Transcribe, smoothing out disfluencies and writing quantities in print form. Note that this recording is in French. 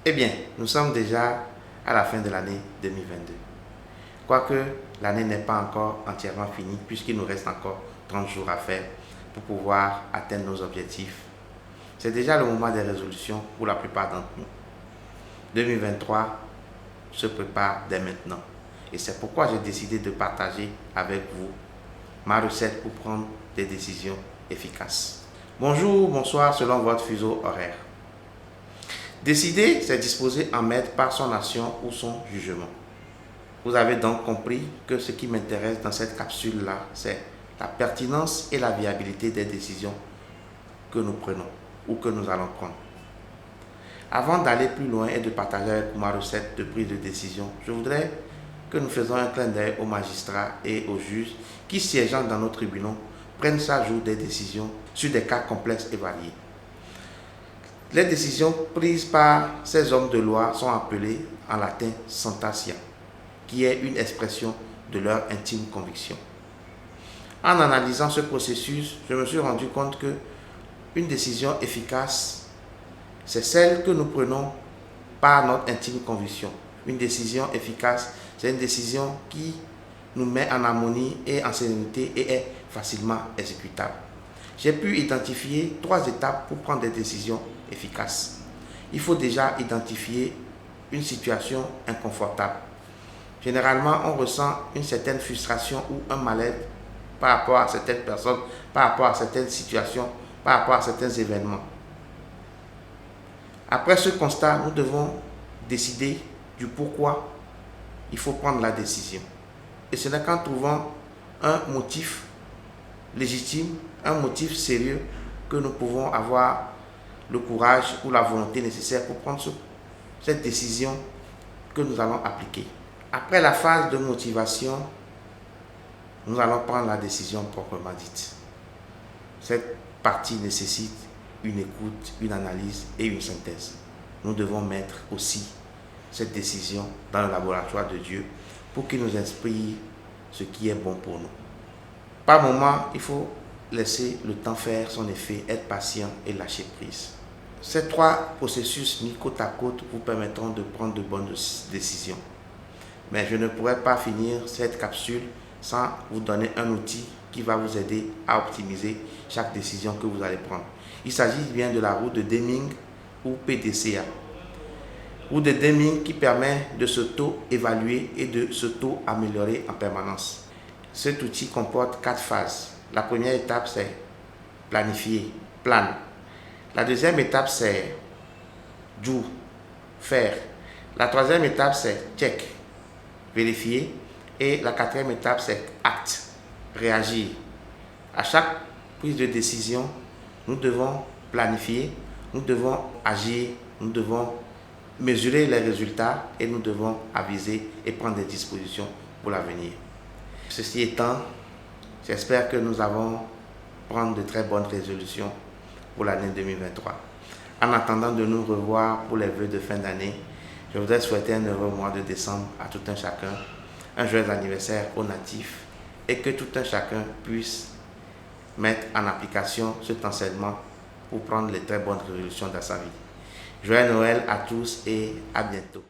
Eh bien, nous sommes déjà à la fin de l'année 2022. Quoique l'année n'est pas encore entièrement finie, puisqu'il nous reste encore 30 jours à faire pour pouvoir atteindre nos objectifs. C'est déjà le moment des résolutions pour la plupart d'entre nous. 2023 se prépare dès maintenant. Et c'est pourquoi j'ai décidé de partager avec vous ma recette pour prendre des décisions efficaces. Bonjour, bonsoir selon votre fuseau horaire. Décider, c'est disposer en maître par son action ou son jugement. Vous avez donc compris que ce qui m'intéresse dans cette capsule-là, c'est la pertinence et la viabilité des décisions que nous prenons ou que nous allons prendre. Avant d'aller plus loin et de partager avec vous ma recette de prise de décision, je voudrais que nous faisons un clin d'œil aux magistrats et aux juges qui, siégeant dans nos tribunaux, prennent chaque jour des décisions sur des cas complexes et variés. Les décisions prises par ces hommes de loi sont appelées en latin sententia, qui est une expression de leur intime conviction. En analysant ce processus, je me suis rendu compte que une décision efficace, c'est celle que nous prenons par notre intime conviction. Une décision efficace, c'est une décision qui nous met en harmonie et en sérénité et est facilement exécutable. J'ai pu identifier 3 étapes pour prendre des décisions efficaces. Il faut déjà identifier une situation inconfortable. Généralement, on ressent une certaine frustration ou un mal-être par rapport à certaines personnes, par rapport à certaines situations, par rapport à certains événements. Après ce constat, nous devons décider du pourquoi il faut prendre la décision. Et ce n'est qu'en trouvant un motif légitime, un motif sérieux, que nous pouvons avoir le courage ou la volonté nécessaire pour prendre cette décision que nous allons appliquer. Après la phase de motivation, nous allons prendre la décision proprement dite. Cette partie nécessite une écoute, une analyse et une synthèse. Nous devons mettre aussi cette décision dans le laboratoire de Dieu pour qu'il nous inspire ce qui est bon pour nous. Par moment, il faut laisser le temps faire son effet, être patient et lâcher prise. Ces 3 processus mis côte à côte vous permettront de prendre de bonnes décisions. Mais je ne pourrais pas finir cette capsule sans vous donner un outil qui va vous aider à optimiser chaque décision que vous allez prendre. Il s'agit bien de la roue de Deming ou PDCA. Roue de Deming qui permet de s'auto-évaluer et de s'auto-améliorer en permanence. Cet outil comporte 4 phases. La première étape, c'est planifier, plan. La deuxième étape, c'est do, faire. La troisième étape, c'est check, vérifier. Et la 4e étape, c'est act, réagir. À chaque prise de décision, nous devons planifier, nous devons agir, nous devons mesurer les résultats et nous devons aviser et prendre des dispositions pour l'avenir. Ceci étant, j'espère que nous allons prendre de très bonnes résolutions pour l'année 2023. En attendant de nous revoir pour les vœux de fin d'année, je voudrais souhaiter un heureux mois de décembre à tout un chacun, un joyeux anniversaire aux natifs et que tout un chacun puisse mettre en application cet enseignement pour prendre les très bonnes résolutions dans sa vie. Joyeux Noël à tous et à bientôt.